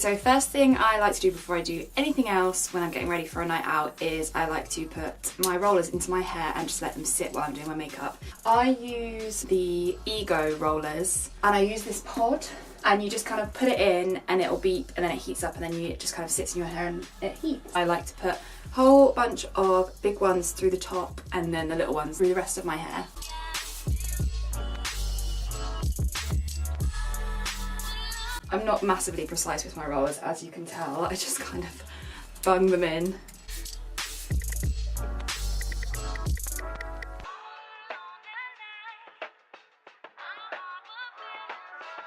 so first thing I like to do before I do anything else when I'm getting ready for a night out is I like to put my rollers into my hair and just let them sit while I'm doing my makeup. I use the Ego rollers and I use this pod, and you just kind of put it in and it'll beep and then it heats up and then it just kind of sits in your hair and it heats. I like to put a whole bunch of big ones through the top and then the little ones through the rest of my hair. I'm not massively precise with my rollers, as you can tell. I just kind of bung them in.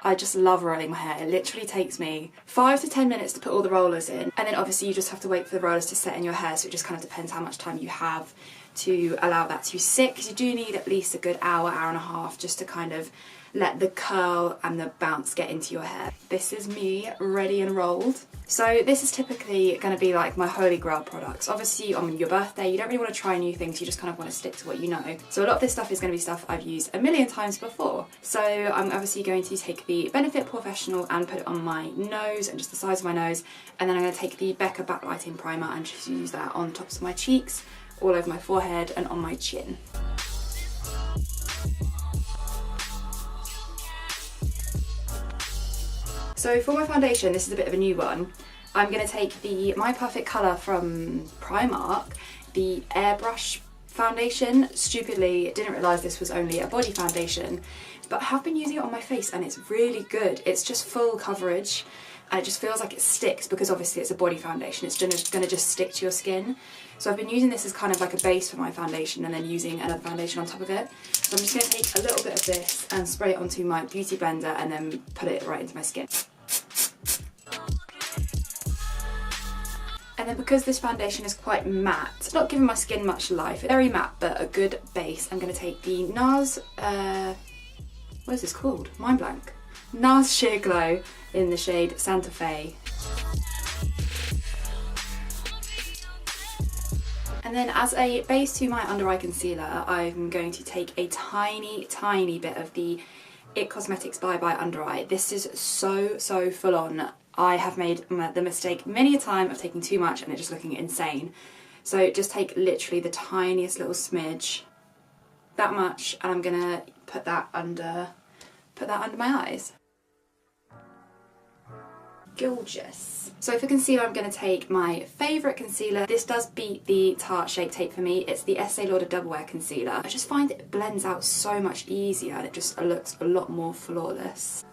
I just love rolling my hair. It literally takes me 5 to 10 minutes to put all the rollers in, and then obviously you just have to wait for the rollers to set in your hair, so it just kind of depends how much time you have to allow that to sit, because you do need at least a good hour, hour and a half just to kind of let the curl and the bounce get into your hair. This is me ready and rolled. So this is typically going to be like my holy grail products. Obviously on your birthday you don't really want to try new things, you just kind of want to stick to what you know. So a lot of this stuff is going to be stuff I've used a million times before. So I'm obviously going to take the Benefit Professional and put it on my nose and just the sides of my nose, and then I'm going to take the Becca Backlighting Primer and just use that on tops of my cheeks, all over my forehead and on my chin. So for my foundation, this is a bit of a new one. I'm going to take the My Perfect Colour from Primark, the Airbrush foundation. Stupidly, didn't realise this was only a body foundation, but I have been using it on my face and it's really good. It's just full coverage and it just feels like it sticks, because obviously it's a body foundation, it's going to just stick to your skin. So I've been using this as kind of like a base for my foundation and then using another foundation on top of it. So I'm just going to take a little bit of this and spray it onto my beauty blender and then put it right into my skin. And then because this foundation is quite matte, it's not giving my skin much life, it's very matte but a good base, I'm going to take the NARS, what is this called? Mind blank. NARS Sheer Glow in the shade Santa Fe. And then as a base to my under eye concealer, I'm going to take a tiny bit of the IT Cosmetics Bye Bye Under Eye. This is so full on. I have made the mistake many a time of taking too much and it just looking insane. So just take literally the tiniest little smidge, that much, and I'm gonna put that under my eyes. Gorgeous. So for concealer, I'm going to take my favourite concealer. This does beat the Tarte Shape Tape for me. It's the Estee Lauder Double Wear Concealer. I just find it blends out so much easier and it just looks a lot more flawless.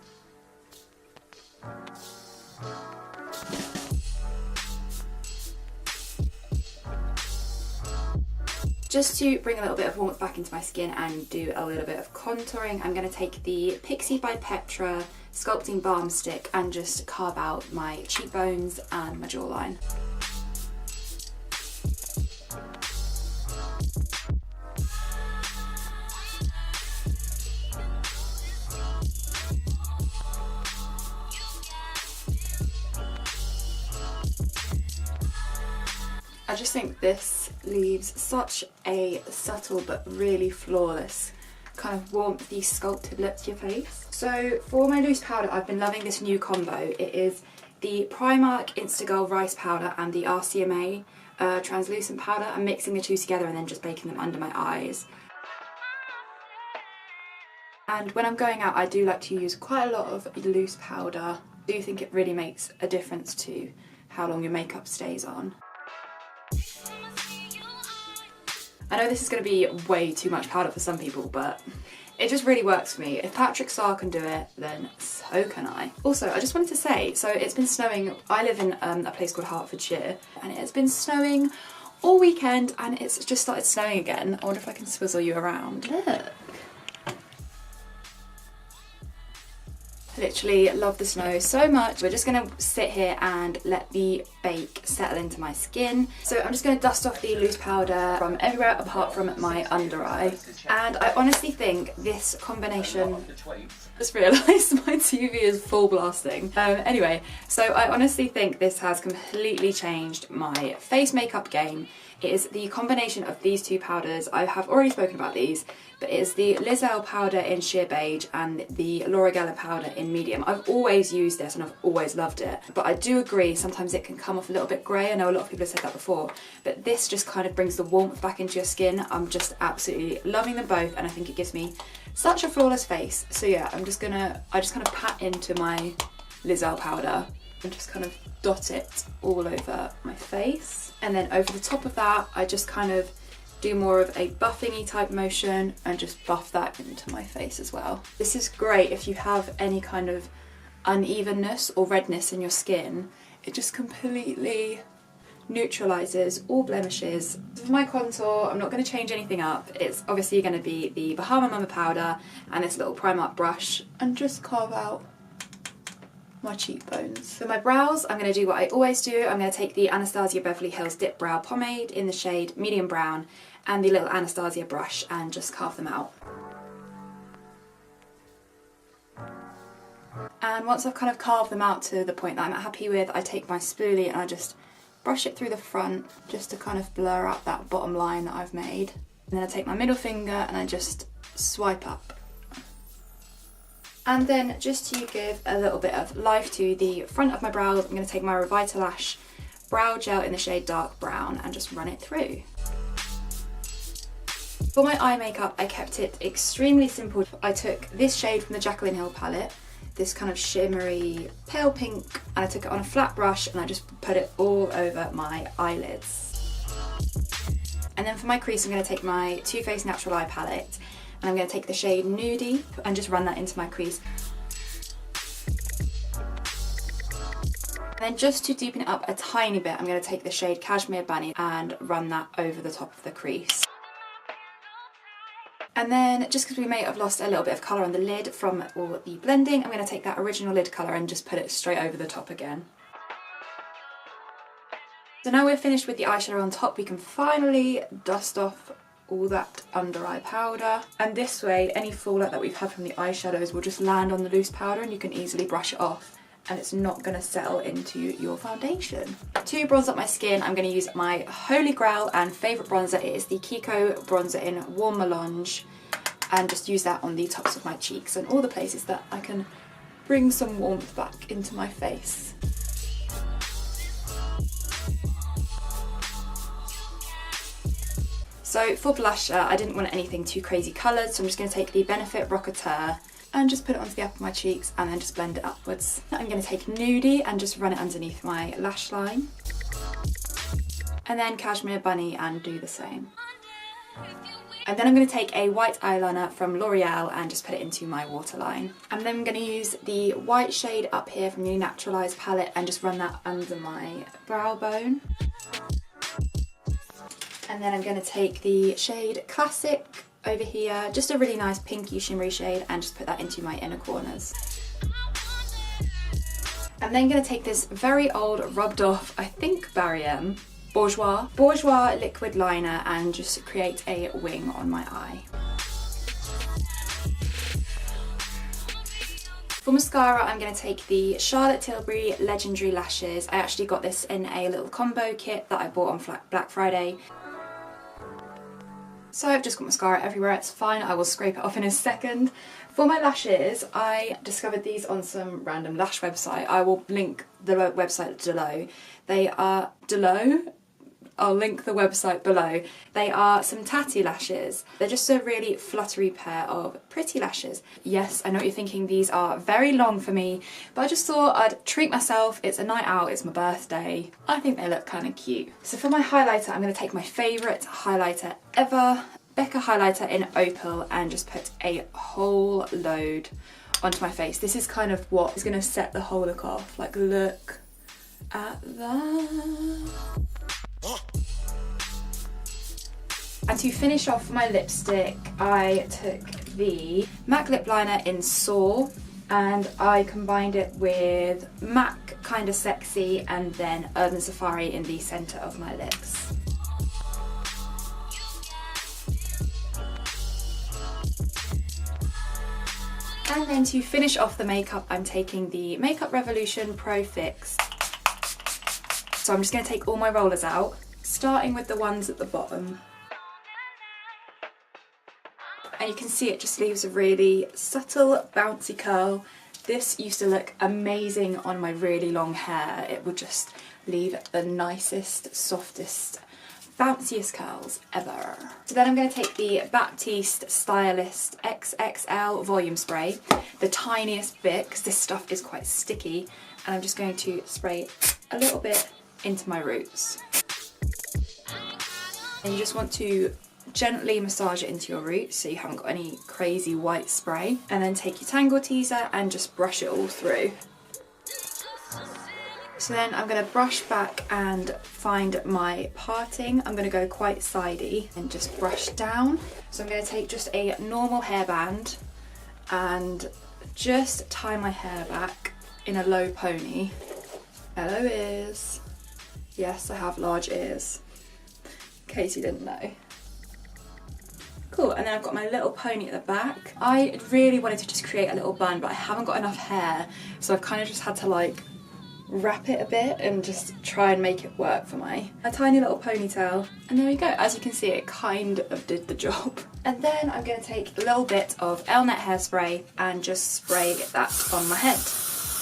Just to bring a little bit of warmth back into my skin and do a little bit of contouring, I'm going to take the Pixie by Petra Sculpting Balm Stick and just carve out my cheekbones and my jawline. I just think this leaves such a subtle but really flawless kind of warmthy sculpted look to your face. So for my loose powder, I've been loving this new combo. It is the Primark Instagirl Rice Powder and the RCMA translucent powder. I'm mixing the two together and then just baking them under my eyes. And when I'm going out, I do like to use quite a lot of loose powder. I do think it really makes a difference to how long your makeup stays on. I know this is going to be way too much powder for some people, but it just really works for me. If Patrick Starr can do it, then so can I. Also, I just wanted to say, so it's been snowing. I live in a place called Hertfordshire, and it's been snowing all weekend, and it's just started snowing again. I wonder if I can swizzle you around. Look. Literally love the snow so much. We're just going to sit here and let the bake settle into my skin. So I'm just going to dust off the loose powder from everywhere apart from my under eye. And I honestly think this combination... Just realised my TV is full blasting. Anyway, so I honestly think this has completely changed my face makeup game. It is the combination of these two powders. I have already spoken about these, but it is the Liz Earle powder in sheer beige and the Laura Geller powder in medium. I've always used this and I've always loved it, but I do agree sometimes it can come off a little bit grey. I know a lot of people have said that before, but this just kind of brings the warmth back into your skin. I'm just absolutely loving them both, and I think it gives me such a flawless face. So yeah, I just kind of pat into my Liz Earle powder and just kind of dot it all over my face. And then over the top of that, I just kind of do more of a buffing-y type motion and just buff that into my face as well. This is great if you have any kind of unevenness or redness in your skin. It just completely neutralises all blemishes. For my contour, I'm not going to change anything up. It's obviously going to be the Bahama Mama powder and this little Primark brush, and just carve out my cheekbones. For my brows, I'm going to do what I always do. I'm going to take the Anastasia Beverly Hills Dip Brow Pomade in the shade Medium Brown and the little Anastasia brush and just carve them out. And once I've kind of carved them out to the point that I'm happy with, I take my spoolie and I just brush it through the front just to kind of blur out that bottom line that I've made. And then I take my middle finger and I just swipe up. And then just to give a little bit of life to the front of my brows, I'm going to take my Revitalash brow gel in the shade Dark Brown and just run it through. For my eye makeup, I kept it extremely simple. I took this shade from the Jaclyn Hill palette, this kind of shimmery pale pink, and I took it on a flat brush and I just put it all over my eyelids. And then for my crease, I'm going to take my Too Faced Natural Eye palette and I'm going to take the shade Nude and just run that into my crease. And then just to deepen it up a tiny bit, I'm going to take the shade Cashmere Bunny and run that over the top of the crease. And then, just because we may have lost a little bit of colour on the lid from all the blending, I'm going to take that original lid colour and just put it straight over the top again. So now we're finished with the eyeshadow on top, we can finally dust off all that under eye powder. And this way, any fallout that we've had from the eyeshadows will just land on the loose powder and you can easily brush it off, and it's not going to settle into your foundation. To bronze up my skin, I'm going to use my holy grail and favourite bronzer. It is the Kiko bronzer in Warm Melange, and just use that on the tops of my cheeks and all the places that I can bring some warmth back into my face. So for blusher, I didn't want anything too crazy coloured, so I'm just going to take the Benefit Rocketeur and just put it onto the upper of my cheeks and then just blend it upwards. I'm going to take Nude and just run it underneath my lash line. And then Cashmere Bunny and do the same. And then I'm going to take a white eyeliner from L'Oreal and just put it into my waterline. And then I'm going to use the white shade up here from the Naturalized palette and just run that under my brow bone. And then I'm going to take the shade Classic over here, just a really nice pinky shimmery shade, and just put that into my inner corners. I'm then going to take this very old rubbed off, I think Barry M, Bourjois liquid liner and just create a wing on my eye. For mascara, I'm going to take the Charlotte Tilbury Legendary Lashes. I actually got this in a little combo kit that I bought on Black Friday. So I've just got mascara everywhere, it's fine, I will scrape it off in a second. For my lashes, I discovered these on some random lash website. I will link the website below. They are I'll link the website below. They are some tatty lashes. They're just a really fluttery pair of pretty lashes. Yes, I know what you're thinking, these are very long for me, but I just thought I'd treat myself. It's a night out, it's my birthday. I think they look kind of cute. So for my highlighter, I'm going to take my favourite highlighter ever, Becca highlighter in Opal, and just put a whole load onto my face. This is kind of what is going to set the whole look off. Like, look at that. And to finish off my lipstick, I took the MAC lip liner in Soar and I combined it with MAC Kinda Sexy, and then Urban Safari in the centre of my lips. And then to finish off the makeup, I'm taking the Makeup Revolution Pro Fix. So I'm just going to take all my rollers out, starting with the ones at the bottom. And you can see it just leaves a really subtle, bouncy curl. This used to look amazing on my really long hair. It would just leave the nicest, softest, bounciest curls ever. So then I'm going to take the Baptiste Stylist XXL Volume Spray, the tiniest bit, because this stuff is quite sticky, and I'm just going to spray a little bit into my roots. And you just want to gently massage it into your roots so you haven't got any crazy white spray. And then take your Tangle Teaser and just brush it all through. So then I'm going to brush back and find my parting. I'm going to go quite sidey and just brush down. So I'm going to take just a normal hairband and just tie my hair back in a low pony. Hello ears. Yes, I have large ears, in case you didn't know. Cool, and then I've got my little pony at the back. I really wanted to just create a little bun, but I haven't got enough hair, so I've kind of just had to like wrap it a bit and just try and make it work for a tiny little ponytail. And there we go. As you can see, it kind of did the job. And then I'm going to take a little bit of Elnet hairspray and just spray that on my head.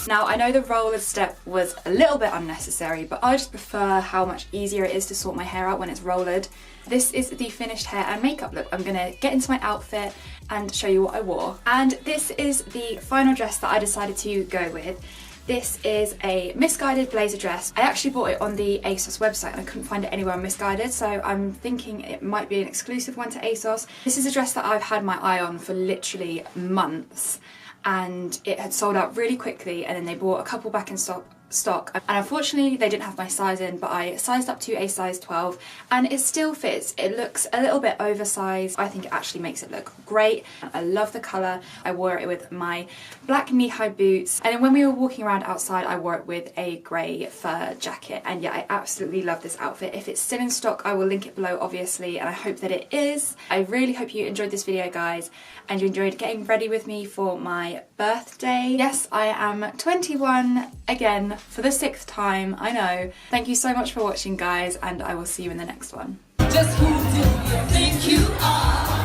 Now, I know the roller step was a little bit unnecessary, but I just prefer how much easier it is to sort my hair out when it's rollered. This is the finished hair and makeup look. I'm gonna get into my outfit and show you what I wore. And this is the final dress that I decided to go with. This is a Misguided blazer dress. I actually bought it on the ASOS website and I couldn't find it anywhere on Misguided, so I'm thinking it might be an exclusive one to ASOS. This is a dress that I've had my eye on for literally months, and it had sold out really quickly, and then they brought a couple back in stock, and unfortunately they didn't have my size in, but I sized up to a size 12 and it still fits. It looks a little bit oversized. I think it actually makes it look great. I love the colour. I wore it with my black knee-high boots, and then when we were walking around outside I wore it with a grey fur jacket, and yeah, I absolutely love this outfit. If it's still in stock I will link it below obviously, and I hope that it is. I really hope you enjoyed this video, guys, and you enjoyed getting ready with me for my birthday. Yes, I am 21 again for the 6th time, I know. Thank you so much for watching, guys, and I will see you in the next one. Just who do you think you are?